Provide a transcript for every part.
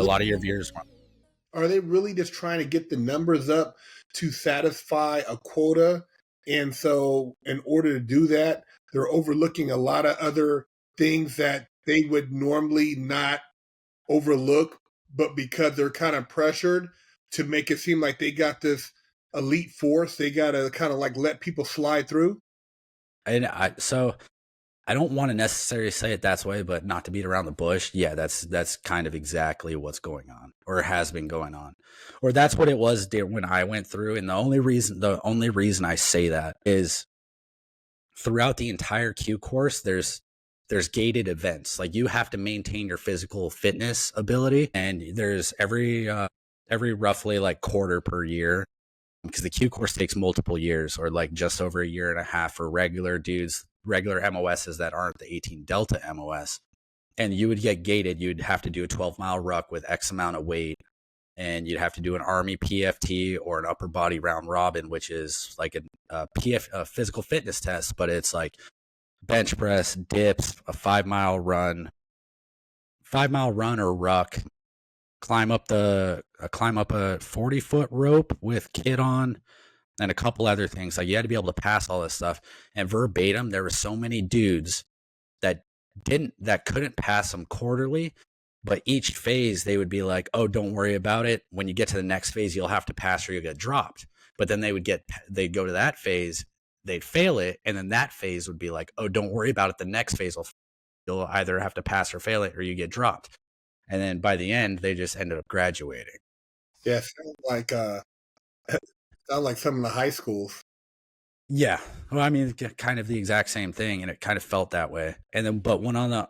a lot of your viewers. Are they really just trying to get the numbers up to satisfy a quota? And so, in order to do that, they're overlooking a lot of other things that they would normally not overlook, but because they're kind of pressured to make it seem like they got this elite force, they got to kind of like let people slide through. And so I don't want to necessarily say it that way, but not to beat around the bush. Yeah, that's kind of exactly what's going on, or has been going on, or that's what it was when I went through. And the only reason I say that is throughout the entire Q course, there's gated events. Like you have to maintain your physical fitness ability, and there's every roughly like quarter per year, because the Q course takes multiple years, or like just over a year and a half for regular dudes, regular MOSs that aren't the 18 Delta MOS. And you would get gated. You'd have to do a 12-mile ruck with X amount of weight, and you'd have to do an Army PFT or an upper body round robin, which is like a physical fitness test, but it's like bench press, dips, a 5-mile run or ruck, climb up a 40-foot rope with kit on, and a couple other things. Like you had to be able to pass all this stuff. And verbatim, there were so many dudes that couldn't pass them quarterly, but each phase they would be like, oh, don't worry about it. When you get to the next phase, you'll have to pass or you'll get dropped. But then they'd go to that phase, they'd fail it, and then that phase would be like, oh, don't worry about it. The next phase you'll either have to pass or fail it, or you get dropped. And then by the end, they just ended up graduating. Yeah, sound like some of the high schools. Yeah, well, I mean, kind of the exact same thing, and it kind of felt that way. And then, but one on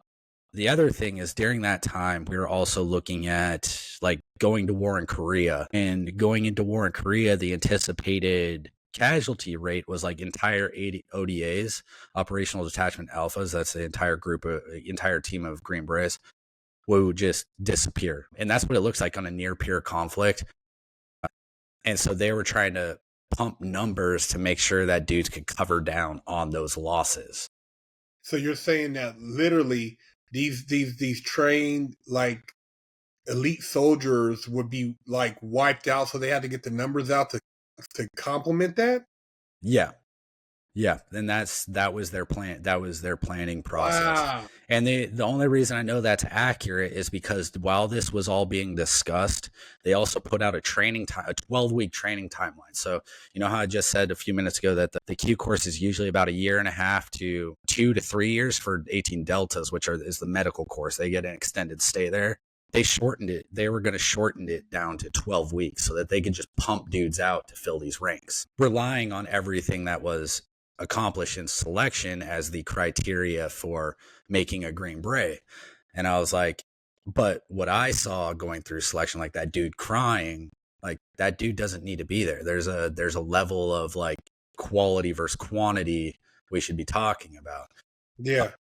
the other thing is, during that time, we were also looking at like going to war in Korea, and going into war in Korea, the anticipated casualty rate was like entire 80 ODAs, operational detachment alphas. That's the entire team of Green Berets would just disappear. And that's what it looks like on a near peer conflict. And so they were trying to pump numbers to make sure that dudes could cover down on those losses. So you're saying that literally these trained like elite soldiers would be like wiped out, so they had to get the numbers out to complement that? Yeah, and that was their plan. That was their planning process. Wow. And the only reason I know that's accurate is because while this was all being discussed, they also put out a 12-week training timeline. So you know how I just said a few minutes ago that the Q course is usually about a year and a half to 2 to 3 years for 18 Deltas, which is the medical course. They get an extended stay there. They shortened it. They were going to shorten it down to 12 weeks so that they could just pump dudes out to fill these ranks, relying on everything that was accomplished in selection as the criteria for making a Green Beret. And I was like, but what I saw going through selection, like that dude crying, like that dude doesn't need to be there. There's a level of like quality versus quantity we should be talking about. Yeah.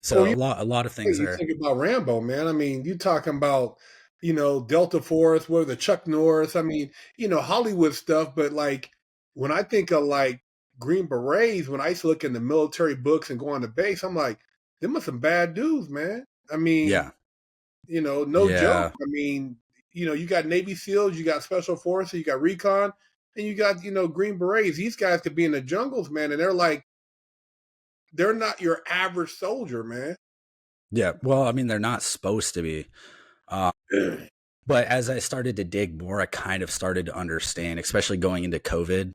So a lot of things you think about Rambo, man. I mean, you talking about, Delta Force, what are the Chuck Norris? I mean, Hollywood stuff, but like when I think of like Green Berets, when I used to look in the military books and go on the base, I'm like, them are some bad dudes, man. I mean, yeah, no joke. I mean, you got Navy SEALs, you got Special Forces, you got Recon, and you got, Green Berets. These guys could be in the jungles, man, and they're not your average soldier, man. Yeah, well, I mean, they're not supposed to be. But as I started to dig more, I kind of started to understand, especially going into COVID,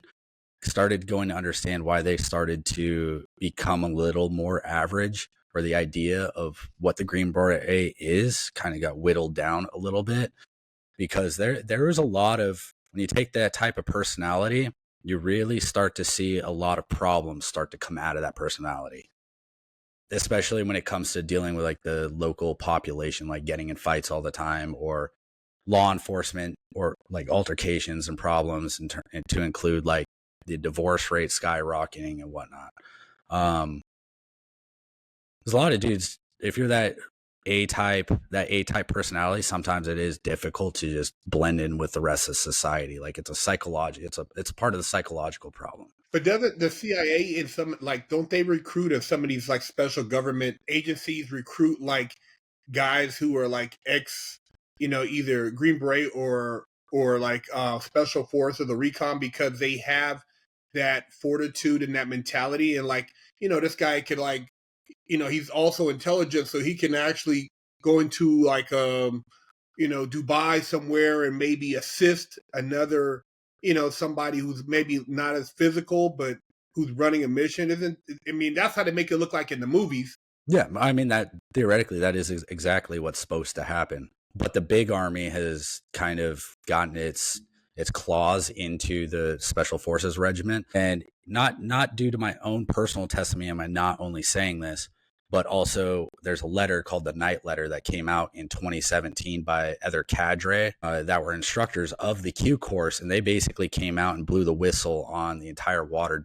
started going to understand why they started to become a little more average, or the idea of what the Green Beret is kind of got whittled down a little bit, because there is a lot of, when you take that type of personality, you really start to see a lot of problems start to come out of that personality, especially when it comes to dealing with like the local population, like getting in fights all the time, or law enforcement, or like altercations and problems, and to include like the divorce rate skyrocketing and whatnot. There's a lot of dudes, if you're that A-type personality, sometimes it is difficult to just blend in with the rest of society. Like it's a part of the psychological problem. But doesn't the CIA in some, like, don't they recruit, of some of these like special government agencies recruit like guys who are like ex, either Green Beret or like Special Force or the Recon, because they have that fortitude and that mentality. And like, this guy could like, he's also intelligent, so he can actually go into like Dubai somewhere and maybe assist another, somebody who's maybe not as physical, but who's running a mission. That's how they make it look like in the movies. Yeah, I mean, that theoretically, that is exactly what's supposed to happen. But the big army has kind of gotten its claws into the special forces regiment, and not due to my own personal testimony am I not only saying this, but also there's a letter called the Night Letter that came out in 2017 by other cadre that were instructors of the Q course, and they basically came out and blew the whistle on the entire watering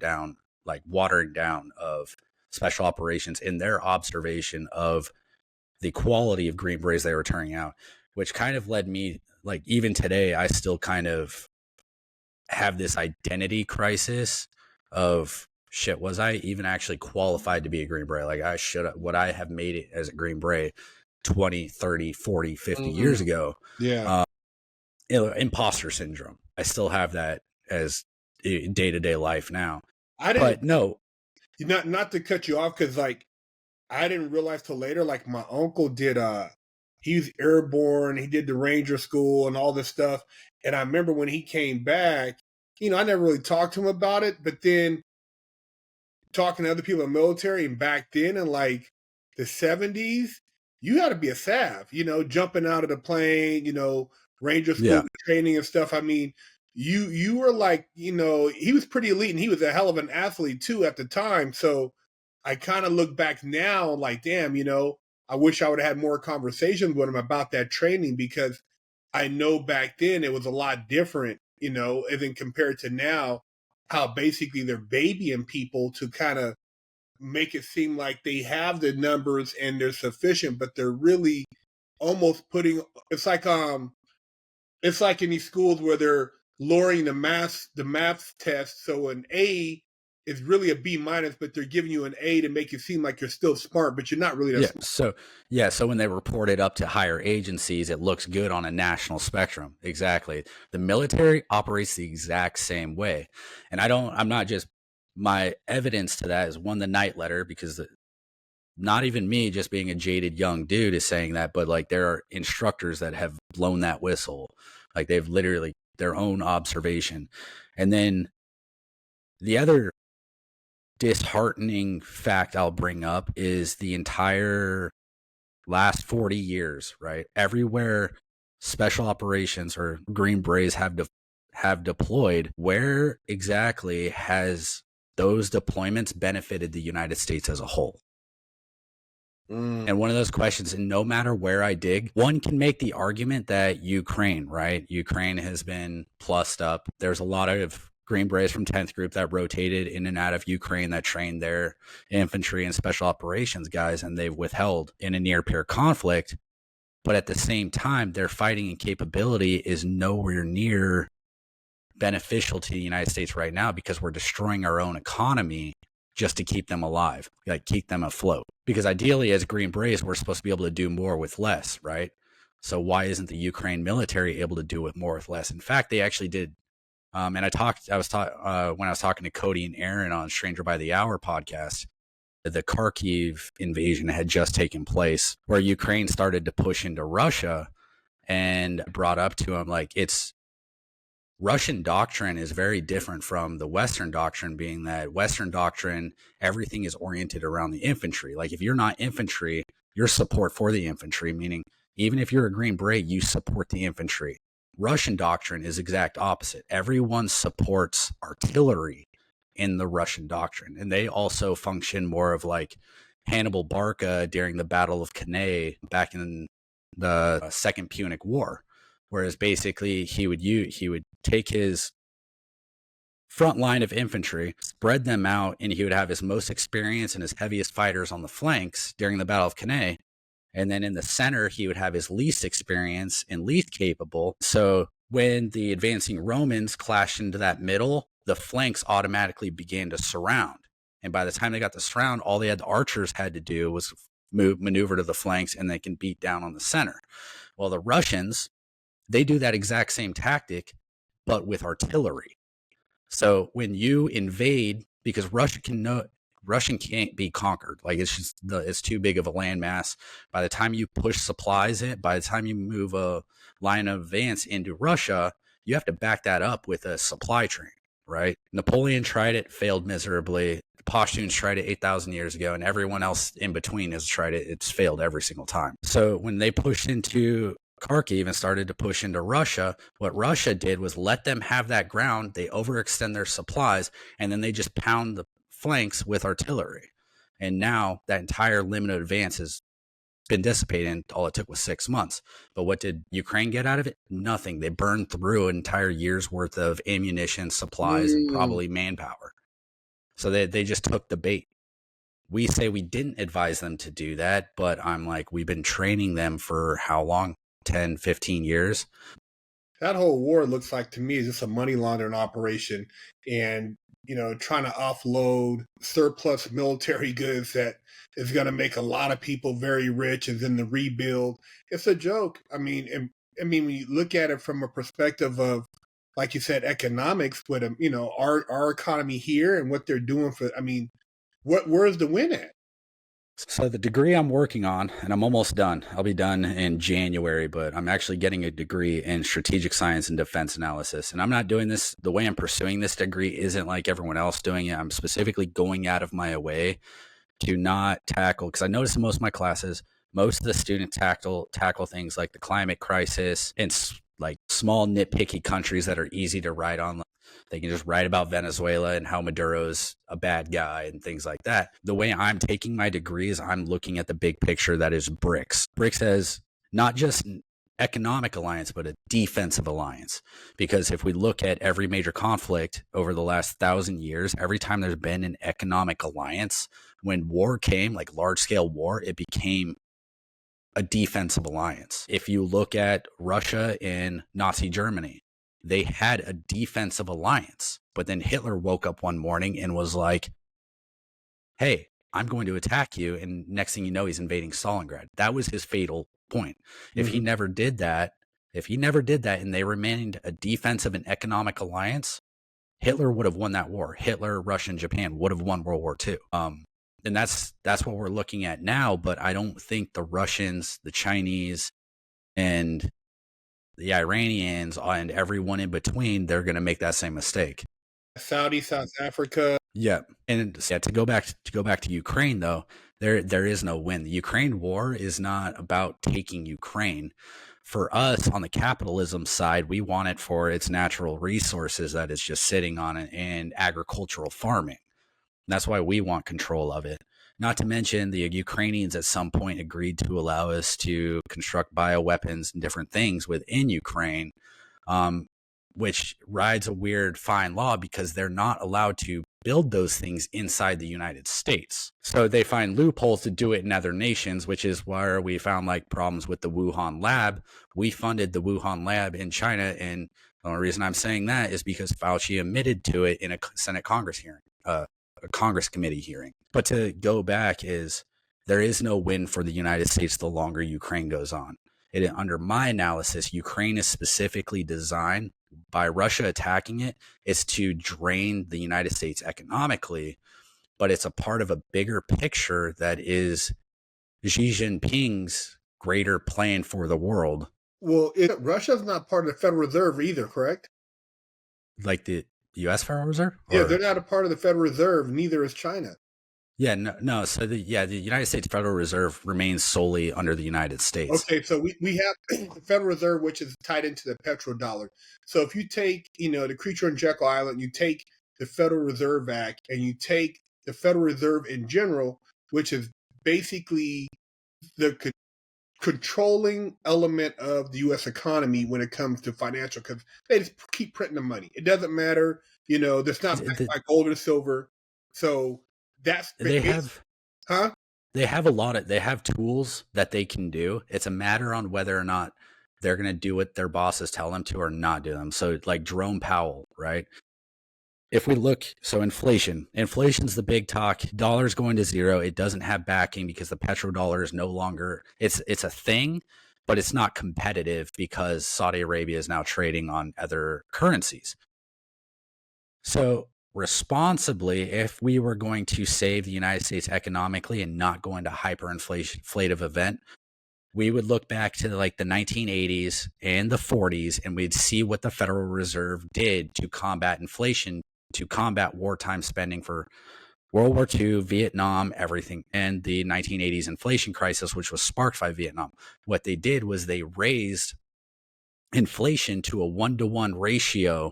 down of special operations in their observation of the quality of Green Berets they were turning out, which kind of led me, like, even today, I still kind of have this identity crisis of, shit, was I even actually qualified to be a Green Beret? Like, would I have made it as a Green Beret 20, 30, 40, 50 years ago? Yeah. Imposter syndrome. I still have that as day-to-day life now. But no. Not to cut you off, because like I didn't realize till later, like my uncle did he was airborne, he did the Ranger school and all this stuff. And I remember when he came back, I never really talked to him about it, but then talking to other people in the military, and back then in like the 70s, you had to be a SAV, jumping out of the plane, Ranger school training and stuff. I mean, you were like, he was pretty elite, and he was a hell of an athlete too at the time. So I kind of look back now like, damn, I wish I would have had more conversations with him about that training, because I know back then it was a lot different, and then compared to now, how basically they're babying people to kind of make it seem like they have the numbers and they're sufficient, but they're really almost putting, it's like in these schools where they're lowering the math test, so an A is really a B minus, but they're giving you an A to make it seem like you're still smart, but you're not really that smart. So when they report it up to higher agencies, it looks good on a national spectrum. Exactly. The military operates the exact same way. And my evidence to that is, one, the Night Letter, because not even me, just being a jaded young dude, is saying that, but like there are instructors that have blown that whistle. Like they've literally their own observation. And then the other disheartening fact I'll bring up is the entire last 40 years, right? Everywhere special operations or Green Berets have deployed, where exactly has those deployments benefited the United States as a whole? And one of those questions, and no matter where I dig, one can make the argument that Ukraine, right? Ukraine has been plussed up. There's a lot of Green Berets from 10th Group that rotated in and out of Ukraine that trained their infantry and special operations guys, and they've withheld in a near-peer conflict. But at the same time, their fighting and capability is nowhere near beneficial to the United States right now, because we're destroying our own economy just to keep them alive, like keep them afloat. Because ideally, as Green Berets, we're supposed to be able to do more with less, right? So why isn't the Ukraine military able to do it more with less? In fact, they actually did. And when I was talking to Cody and Aaron on Stranger by the Hour podcast, the Kharkiv invasion had just taken place, where Ukraine started to push into Russia, and brought up to him, like, Russian doctrine is very different from the Western doctrine, being that Western doctrine, everything is oriented around the infantry. Like if you're not infantry, you're support for the infantry, meaning even if you're a Green Beret, you support the infantry. Russian doctrine is exact opposite. Everyone supports artillery in the Russian doctrine. And they also function more of like Hannibal Barca during the Battle of Cannae back in the Second Punic War. Whereas basically he would take his front line of infantry, spread them out, and he would have his most experienced and his heaviest fighters on the flanks during the Battle of Cannae. And then in the center, he would have his least experienced and least capable. So when the advancing Romans clashed into that middle, the flanks automatically began to surround. And by the time they got to surround, all the archers had to do was maneuver to the flanks, and they can beat down on the center. Well, the Russians, they do that exact same tactic, but with artillery. So when you invade, because Russian can't be conquered. Like it's too big of a landmass. By the time you push supplies in, by the time you move a line of advance into Russia, you have to back that up with a supply train, right? Napoleon tried it, failed miserably. The Pashtuns tried it 8,000 years ago, and everyone else in between has tried it. It's failed every single time. So when they pushed into Kharkiv and started to push into Russia, what Russia did was let them have that ground. They overextend their supplies, and then they just pound the flanks with artillery. And now that entire limit of advance has been dissipated, and all it took was 6 months. But what did Ukraine get out of it? Nothing. They burned through an entire year's worth of ammunition, supplies, and probably manpower. So they just took the bait. We say we didn't advise them to do that, but I'm like, we've been training them for how long? 10, 15 years. That whole war looks like to me is just a money laundering operation, and trying to offload surplus military goods that is going to make a lot of people very rich, and then the rebuild. It's a joke. I mean, when you look at it from a perspective of, like you said, economics, but our economy here and what they're doing for. I mean, where's the win at? So the degree I'm working on, and I'm almost done. I'll be done in January, but I'm actually getting a degree in strategic science and defense analysis. And I'm not doing this, the way I'm pursuing this degree isn't like everyone else doing it. I'm specifically going out of my way to not tackle, because I notice in most of my classes, most of the students tackle things like the climate crisis and like small nitpicky countries that are easy to write on. They can just write about Venezuela and how Maduro's a bad guy and things like that. The way I'm taking my degree is I'm looking at the big picture that is BRICS. BRICS has not just an economic alliance, but a defensive alliance. Because if we look at every major conflict over the last 1,000 years, every time there's been an economic alliance, when war came, like large-scale war, it became a defensive alliance. If you look at Russia and Nazi Germany, they had a defensive alliance, but then Hitler woke up one morning and was like, hey, I'm going to attack you. And next thing you know, he's invading Stalingrad. That was his fatal point. If he never did that, and they remained a defensive and economic alliance, Hitler would have won that war. Hitler, Russia, and Japan would have won World War II. And that's what we're looking at now. But I don't think the Russians, the Chinese, and the Iranians and everyone in between, they're going to make that same mistake. Saudi, South Africa. Yeah. And yeah, to go back to Ukraine though, there is no win. The Ukraine war is not about taking Ukraine. For us on the capitalism side, we want it for its natural resources that it's just sitting on it and agricultural farming. That's why we want control of it. Not to mention the Ukrainians at some point agreed to allow us to construct bioweapons and different things within Ukraine, which rides a weird fine law because they're not allowed to build those things inside the United States. So they find loopholes to do it in other nations, which is where we found like problems with the Wuhan lab. We funded the Wuhan lab in China, and the only reason I'm saying that is because Fauci admitted to it in a Senate Congress hearing. A Congress committee hearing. But to go back is there is no win for the United States the longer Ukraine goes on. Under my analysis, Ukraine is specifically designed by Russia attacking it is to drain the United States economically, but it's a part of a bigger picture that is Xi Jinping's greater plan for the world. Well, Russia's not part of the Federal Reserve either, correct? Like the U.S. Federal Reserve? Yeah, they're not a part of the Federal Reserve. Neither is China. Yeah, no. So the United States Federal Reserve remains solely under the United States. Okay, so we have the Federal Reserve, which is tied into the petrodollar. So if you take, the creature on Jekyll Island, you take the Federal Reserve Act, and you take the Federal Reserve in general, which is basically the controlling element of the U.S. economy when it comes to financial, because they just keep printing the money. It doesn't matter, there's not like gold or silver. So that's they have tools that they can do. It's a matter on whether or not they're going to do what their bosses tell them to or not do them. So like Jerome Powell, right? If we look, so inflation's the big talk. Dollar's going to zero. It doesn't have backing because the petrodollar is no longer, it's a thing, but it's not competitive because Saudi Arabia is now trading on other currencies. So responsibly, if we were going to save the United States economically and not go into hyperinflative event, we would look back to like the 1980s and the 40s, and we'd see what the Federal Reserve did to combat inflation, to combat wartime spending for World War II, Vietnam, everything, and the 1980s inflation crisis, which was sparked by Vietnam. What they did was they raised inflation to a 1-to-1 ratio.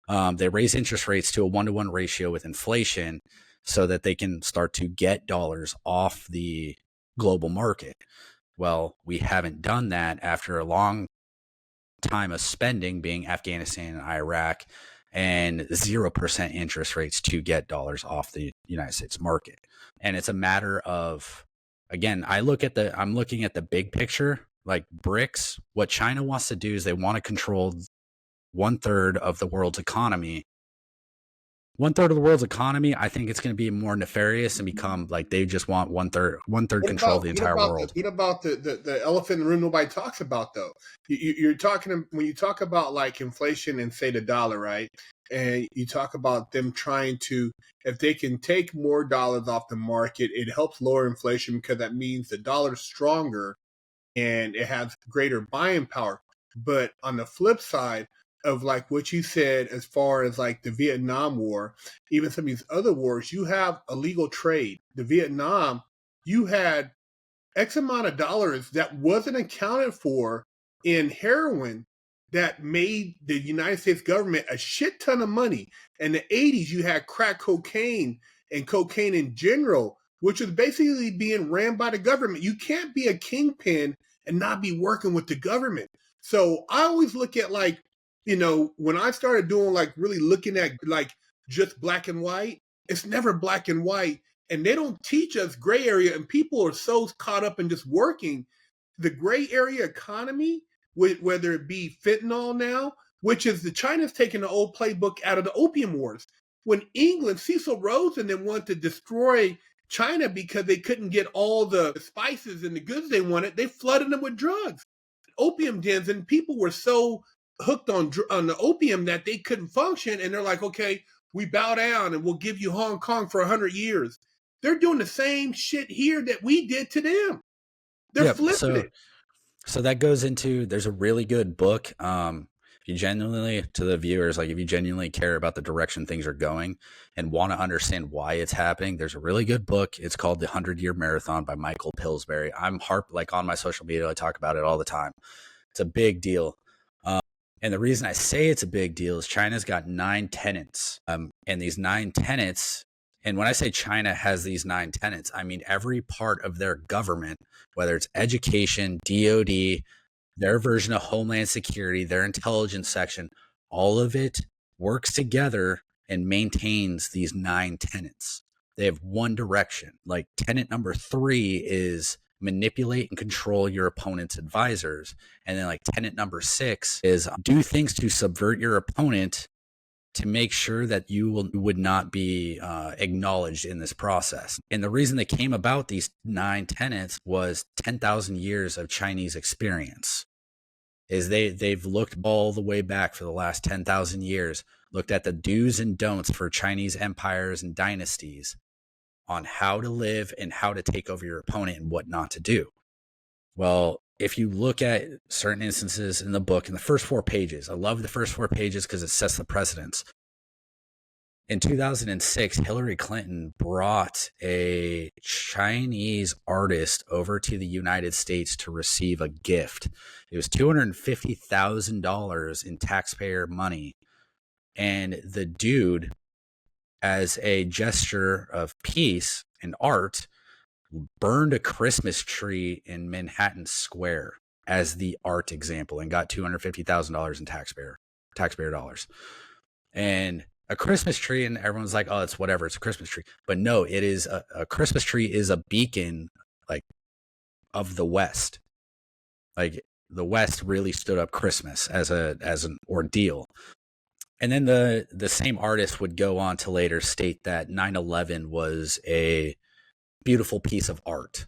They raised interest rates to a 1-to-1 ratio with inflation so that they can start to get dollars off the global market. Well, we haven't done that after a long time of spending, being Afghanistan and Iraq, and 0% interest rates to get dollars off the United States market. And it's a matter of, again, I'm looking at the big picture, like BRICS. What China wants to do is they want to control 1/3 of the world's economy. 1/3 of the world's economy, I think it's going to be more nefarious and become like they just want one-third control of the entire world. What about the elephant in the room nobody talks about, though? You're talking, when you talk about like inflation and say the dollar, right? And you talk about them trying to, if they can take more dollars off the market, it helps lower inflation because that means the dollar's stronger and it has greater buying power. But on the flip side of like what you said, as far as like the Vietnam War, even some of these other wars, you have illegal trade. The Vietnam, you had X amount of dollars that wasn't accounted for in heroin that made the United States government a shit ton of money. In the 80s, you had crack cocaine and cocaine in general, which was basically being ran by the government. You can't be a kingpin and not be working with the government. So I always look at like, when I started doing like really looking at like just black and white, it's never black and white. And they don't teach us gray area. And people are so caught up in just working the gray area economy, whether it be fentanyl now, which is the China's taking the old playbook out of the opium wars. When England, Cecil Rhodes and them wanted to destroy China because they couldn't get all the spices and the goods they wanted, they flooded them with drugs, opium dens, and people were so hooked on the opium that they couldn't function. And they're like, okay, we bow down and we'll give you Hong Kong for 100 years. They're doing the same shit here that we did to them. They're flipping it. So that goes into, there's a really good book. If you genuinely, to the viewers, like if you genuinely care about the direction things are going and want to understand why it's happening, there's a really good book. It's called The 100-Year Marathon by Michael Pillsbury. I'm like on my social media, I talk about it all the time. It's a big deal. And the reason I say it's a big deal is China's got 9 tenets. And these 9 tenets, and when I say China has these 9 tenets, I mean every part of their government, whether it's education, DOD, their version of Homeland Security, their intelligence section, all of it works together and maintains these 9 tenets. They have one direction. Like tenet number 3 is manipulate and control your opponent's advisors. And then like tenet number 6 is do things to subvert your opponent to make sure that you would not be acknowledged in this process. And the reason they came about these 9 tenets was 10,000 years of Chinese experience. Is they've looked all the way back for the last 10,000 years, looked at the do's and don'ts for Chinese empires and dynasties on how to live and how to take over your opponent and what not to do. Well, if you look at certain instances in the book, in the first 4 pages, I love the first 4 pages because it sets the precedence. In 2006, Hillary Clinton brought a Chinese artist over to the United States to receive a gift. It was $250,000 in taxpayer money. And the dude, as a gesture of peace and art, burned a Christmas tree in Manhattan Square as the art example and got $250,000 in taxpayer dollars. And a Christmas tree, and everyone's like, oh, it's whatever, it's a Christmas tree. But no, it is a Christmas tree is a beacon like of the West. Like the West really stood up Christmas as an ordeal. And then the same artist would go on to later state that 9/11 was a beautiful piece of art,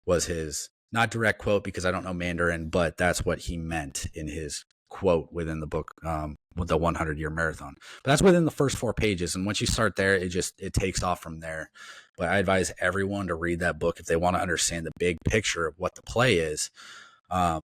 was his Not direct quote because I don't know Mandarin, but that's what he meant in his quote within the book, with the 100-year marathon. But that's within the first 4 pages, and once you start there, it takes off from there. But I advise everyone to read that book if they want to understand the big picture of what the play is. And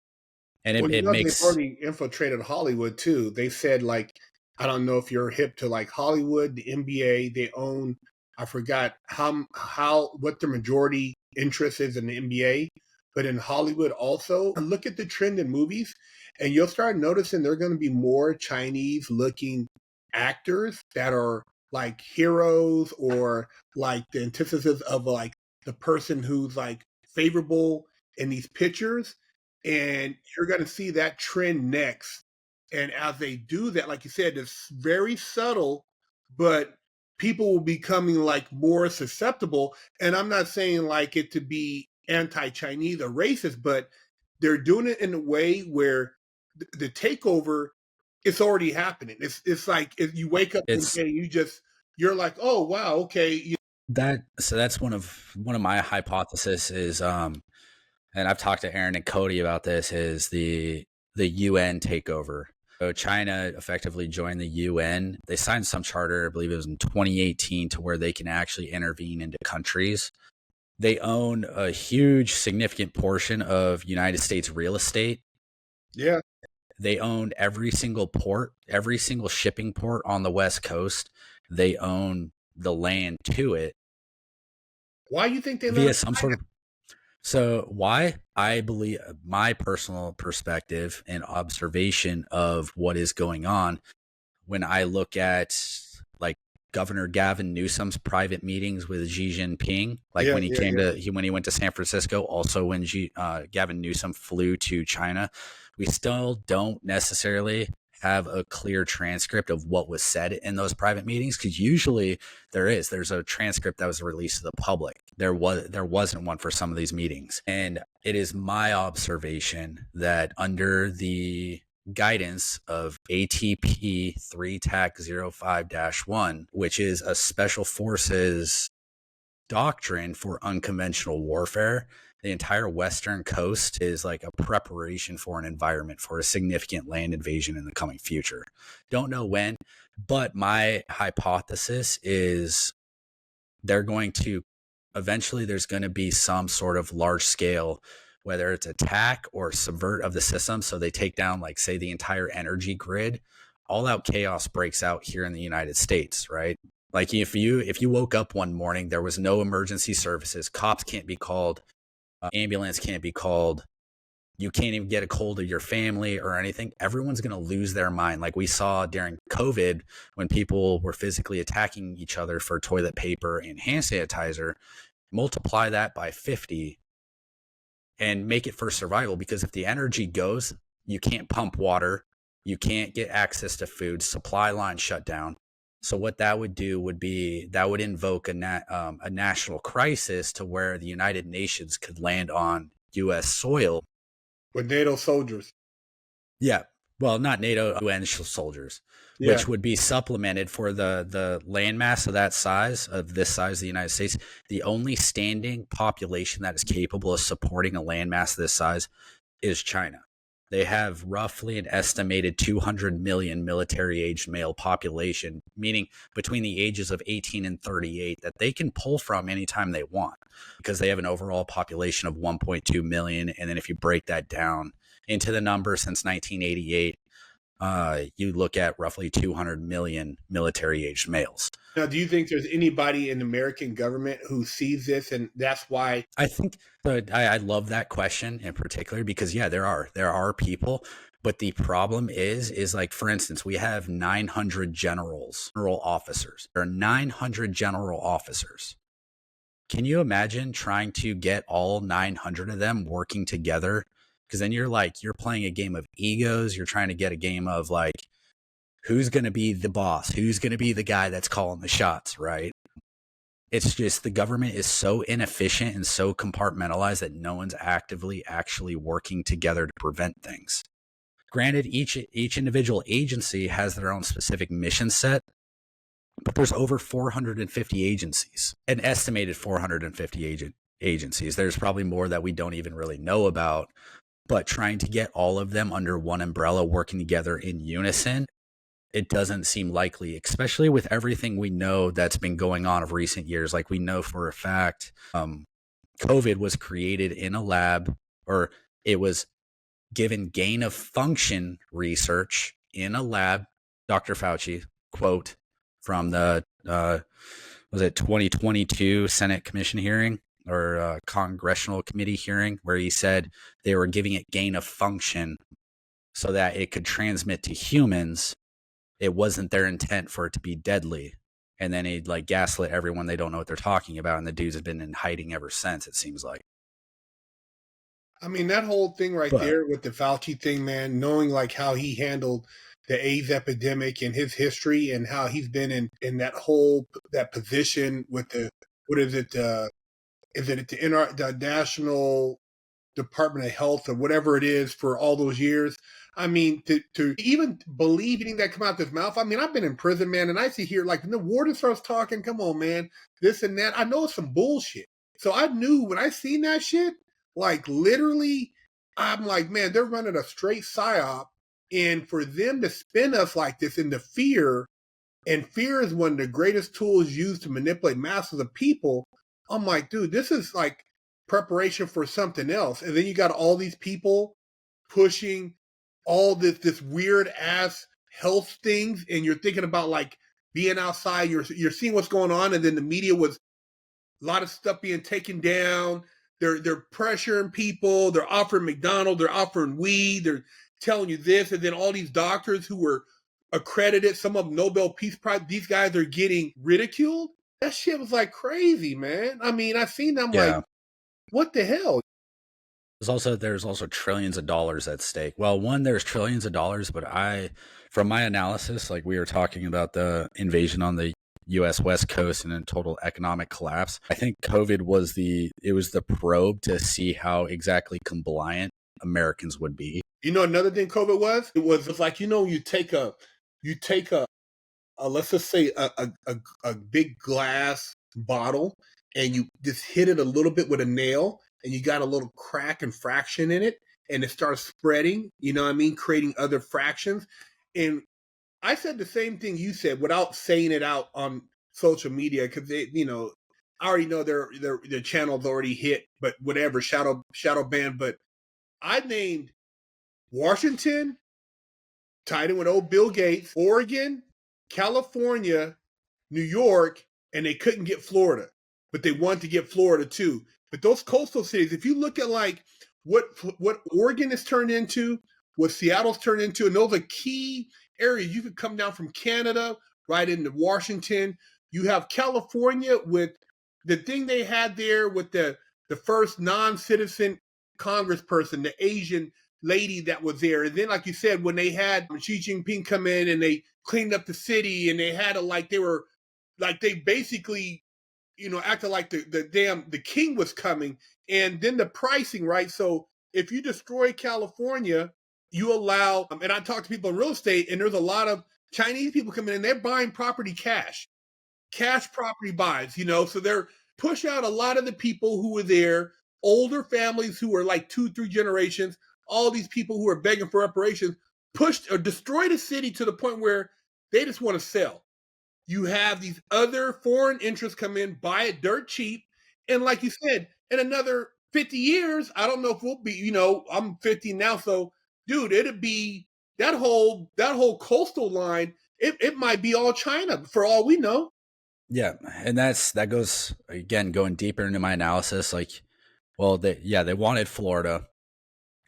Well, it they've makes already infiltrated Hollywood too. They said, like, I don't know if you're hip to like Hollywood, the NBA. They own, I forgot how what the majority interest is in the NBA, but in Hollywood also. Look at the trend in movies, and you'll start noticing there are going to be more Chinese looking actors that are like heroes, or like the antithesis of like the person who's like favorable in these pictures, and you're going to see that trend next. And as they do that, like you said, it's very subtle, but people will be becoming like more susceptible. And I'm not saying like it to be anti-Chinese or racist, but they're doing it in a way where the takeover, it's already happening. It's like if you wake up one it's day, you're like, oh wow, okay. that's one of my hypotheses is, and I've talked to Aaron and Cody about this, is the UN takeover. So China effectively joined the UN. They signed some charter, I believe it was in 2018, to where they can actually intervene into countries. They own a huge, significant portion of United States real estate. Yeah. They owned every single port, every single shipping port on the West Coast. They own the land to it Why do you think they let via them? some sort of. So why? I believe, my personal perspective and observation of what is going on, when I look at like Governor Gavin Newsom's private meetings with Xi Jinping, like Yeah, when he yeah, came yeah. when he went to San Francisco, also when Gavin Newsom flew to China, we still don't necessarily have a clear transcript of what was said in those private meetings, because usually there's a transcript that was released to the public. There wasn't one for some of these meetings, and it is my observation that under the guidance of ATP 3 TAC 05-1, which is a special forces doctrine for unconventional warfare, the entire western coast is like a preparation for an environment for a significant land invasion in the coming future. Don't know when, but my hypothesis is they're going to eventually, there's going to be some sort of large scale, whether it's attack or subvert of the system. So they take down, like, say, the entire energy grid. All out chaos breaks out here in the United States, right? Like if you woke up one morning, there was no emergency services, cops can't be called, ambulance can't be called, you can't even get a hold of your family or anything, everyone's going to lose their mind. Like we saw during COVID, when people were physically attacking each other for toilet paper and hand sanitizer. Multiply that by 50 and make it for survival, because if the energy goes, you can't pump water, you can't get access to food, supply lines shut down. So what that would do would be that would invoke a national crisis, to where the United Nations could land on U.S. soil. With NATO soldiers. Yeah, well, not NATO, UN soldiers, Yeah. which would be supplemented for the landmass of that size, of this size, the United States. The only standing population that is capable of supporting a landmass this size is China. They have roughly an estimated 200 million military-aged male population, meaning between the ages of 18 and 38, that they can pull from anytime they want, because they have an overall population of 1.2 million. And then if you break that down into the number since 1988, you look at roughly 200 million military-aged males. Now, do you think there's anybody in the American government who sees this, and that's why? I think I love that question in particular, because yeah, there are people, but the problem is like, for instance, we have 900 general officers. There are 900 general officers. Can you imagine trying to get all 900 of them working together? Because then you're playing a game of egos. You're trying to get a game of like, who's going to be the boss? Who's going to be the guy that's calling the shots, right? It's just the government is so inefficient and so compartmentalized that no one's actively actually working together to prevent things. Granted, each individual agency has their own specific mission set, but there's over 450 agencies, an estimated 450 agencies. There's probably more that we don't even really know about, but trying to get all of them under one umbrella working together in unison, it doesn't seem likely, especially with everything we know that's been going on of recent years. Like we know for a fact, COVID was created in a lab, or it was given gain of function research in a lab. Dr. Fauci, quote from the, was it 2022 Senate Commission hearing or Congressional Committee hearing, where he said they were giving it gain of function so that it could transmit to humans. It wasn't their intent for it to be deadly. And then he'd like gaslit everyone. They don't know what they're talking about. And the dude's been in hiding ever since, it seems like. I mean, that whole thing right there with the Fauci thing, man, knowing like how he handled the AIDS epidemic and his history and how he's been in that whole, that position with the, what is it the National Department of Health or whatever it is for all those years. I mean, to even believe anything that come out of his mouth. I mean, I've been in prison, man, and I see here, like, when the warden starts talking, come on, man, this and that. I know it's some bullshit. So I knew when I seen that shit, like, literally, I'm like, man, they're running a straight psyop. And for them to spin us like this into fear, and fear is one of the greatest tools used to manipulate masses of people. I'm like, dude, this is like preparation for something else. And then you got all these people pushing all this weird ass health things, and you're thinking about like being outside, you're seeing what's going on, and then the media was a lot of stuff being taken down. They're pressuring people, they're offering McDonald's, they're offering weed, they're telling you this, and then all these doctors who were accredited, some of them Nobel Peace Prize, these guys are getting ridiculed. That shit was like crazy, man. I mean, I seen them like, what the hell? There's also trillions of dollars at stake. Well, one, there's trillions of dollars, but from my analysis, like we were talking about the invasion on the U.S. West Coast and a total economic collapse. I think COVID was the probe to see how exactly compliant Americans would be. You know, another thing COVID was? It was like, you know, you take a let's just say a big glass bottle, and you just hit it a little bit with a nail, and you got a little crack and fraction in it, and it starts spreading, you know what I mean, creating other fractions. And I said the same thing you said without saying it out on social media, because they, you know, I already know their channel's already hit, but whatever, shadow ban. But I named Washington, tied in with old Bill Gates, Oregon, California, New York, and they couldn't get Florida, but they wanted to get Florida too. But those coastal cities, if you look at like what Oregon has turned into, what Seattle's turned into, and those are key areas. You could come down from Canada right into Washington. You have California with the thing they had there with the first non-citizen congressperson, the Asian lady that was there. And then, like you said, when they had Xi Jinping come in and they cleaned up the city, and they had they basically, you know, acted like the king was coming. And then the pricing, right? So if you destroy California, you allow, and I talk to people in real estate, and there's a lot of Chinese people coming in, they're buying property cash property buys, you know, so they're push out a lot of the people who were there, older families who were like 2-3 generations, all these people who are begging for reparations, pushed or destroyed a city to the point where they just want to sell. You have these other foreign interests come in, buy it dirt cheap, and like you said, in another 50 years, I don't know if we'll be, you know, I'm 50 now, so dude, it'd be that whole coastal line, it might be all China for all we know. Yeah, and that goes again, going deeper into my analysis. Like, well, they wanted Florida,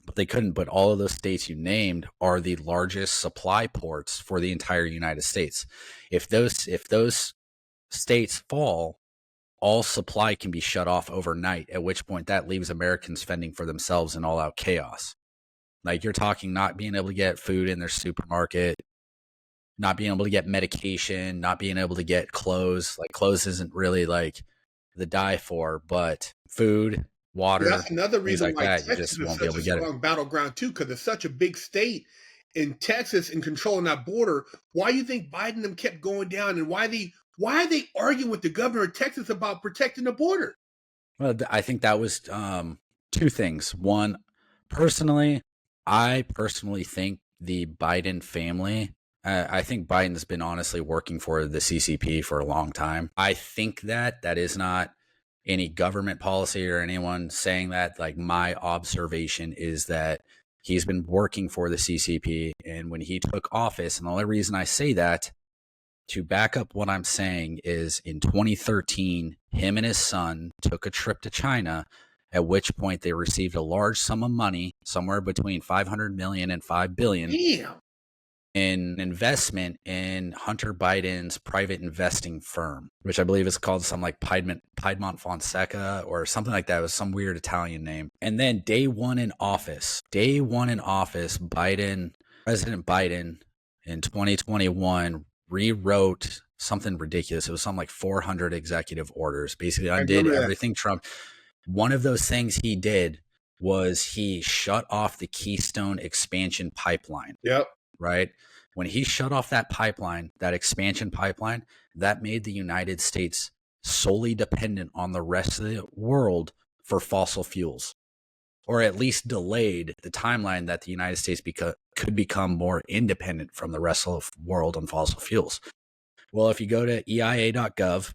but they couldn't. But all of those states you named are the largest supply ports for the entire United States. If those states fall, all supply can be shut off overnight. At which point, that leaves Americans fending for themselves in all-out chaos. Like, you're talking not being able to get food in their supermarket, not being able to get medication, not being able to get clothes. Like, clothes isn't really like the die for, but food, water, that's another reason like why that, you Texas just is won't be such able a to get it. strong battleground too, because it's such a big state in Texas and controlling that border. Why do you think Biden them kept going down, and why are they arguing with the governor of Texas about protecting the border? Well, I think that was two things. One, personally, I personally think the Biden family, I think Biden's been honestly working for the CCP for a long time. I think that is not any government policy or anyone saying that. Like, my observation is that he's been working for the CCP. And when he took office, and the only reason I say that to back up what I'm saying is in 2013, him and his son took a trip to China, at which point they received a large sum of money, somewhere between 500 million and 5 billion, Damn. in investment in Hunter Biden's private investing firm, which I believe is called something like Piedmont Fonseca or something like that. It was some weird Italian name. And then day one in office, President Biden in 2021 rewrote something ridiculous. It was something like 400 executive orders, basically undid everything Trump. One of those things he did was he shut off the Keystone expansion pipeline. Yep. Right? When he shut off that pipeline, that expansion pipeline, that made the United States solely dependent on the rest of the world for fossil fuels, or at least delayed the timeline that the United States could become more independent from the rest of the world on fossil fuels. Well, if you go to EIA.gov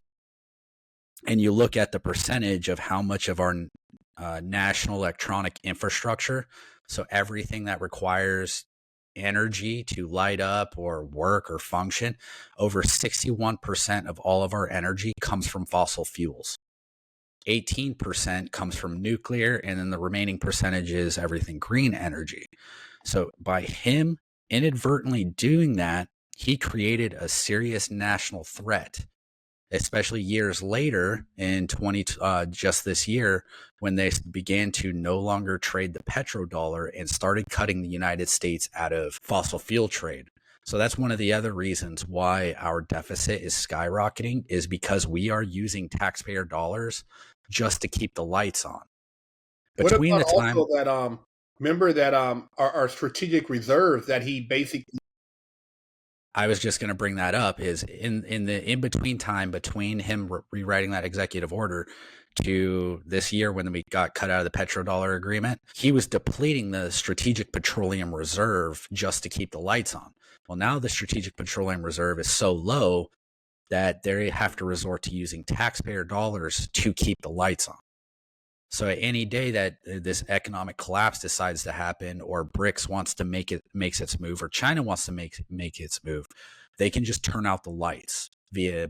and you look at the percentage of how much of our national electronic infrastructure, so everything that requires energy to light up or work or function, over 61% of all of our energy comes from fossil fuels. 18% comes from nuclear, and then the remaining percentage is everything green energy. So by him inadvertently doing that, he created a serious national threat, especially years later in just this year, when they began to no longer trade the petrodollar and started cutting the United States out of fossil fuel trade. So that's one of the other reasons why our deficit is skyrocketing, is because we are using taxpayer dollars just to keep the lights on. Between what about the time, also that remember that our strategic reserve that he basically, I was just going to bring that up, is in the in-between time between him rewriting that executive order to this year when we got cut out of the petrodollar agreement, he was depleting the strategic petroleum reserve just to keep the lights on. Well, now the strategic petroleum reserve is so low that they have to resort to using taxpayer dollars to keep the lights on. So any day that this economic collapse decides to happen, or BRICS wants to makes its move, or China wants to make its move, they can just turn out the lights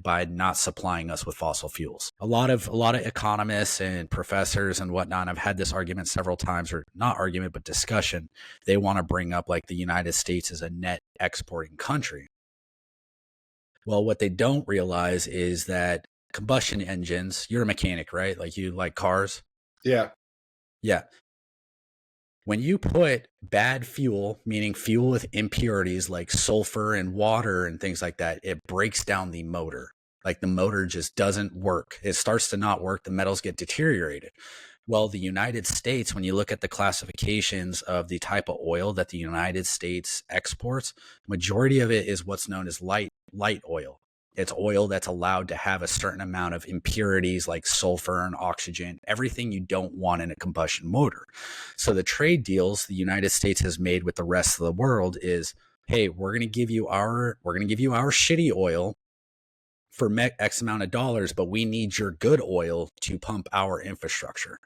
by not supplying us with fossil fuels. A lot of economists and professors and whatnot, I've had this argument several times, or not argument, but discussion. They want to bring up like the United States as a net exporting country. Well, what they don't realize is that combustion engines, you're a mechanic, right? Like, you like cars. Yeah. When you put bad fuel, meaning fuel with impurities like sulfur and water and things like that, it breaks down the motor. Like, the motor just doesn't work. It starts to not work. The metals get deteriorated. Well, the United States, when you look at the classifications of the type of oil that the United States exports, majority of it is what's known as light oil. It's oil that's allowed to have a certain amount of impurities like sulfur and oxygen, everything you don't want in a combustion motor. So the trade deals the United States has made with the rest of the world is, hey, we're going to give you our shitty oil for X amount of dollars, but we need your good oil to pump our infrastructure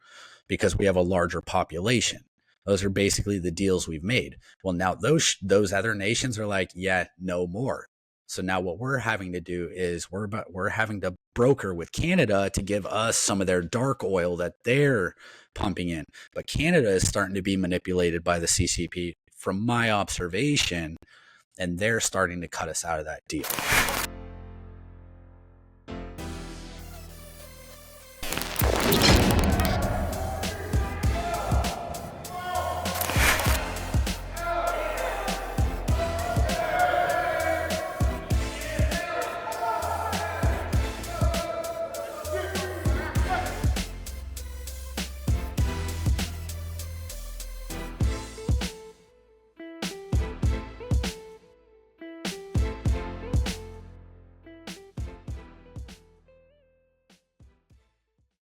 because we have a larger population. Those are basically the deals we've made. Well, now those other nations are like, yeah, no more. So now what we're having to do is we're having to broker with Canada to give us some of their dark oil that they're pumping in. But Canada is starting to be manipulated by the CCP from my observation, and they're starting to cut us out of that deal.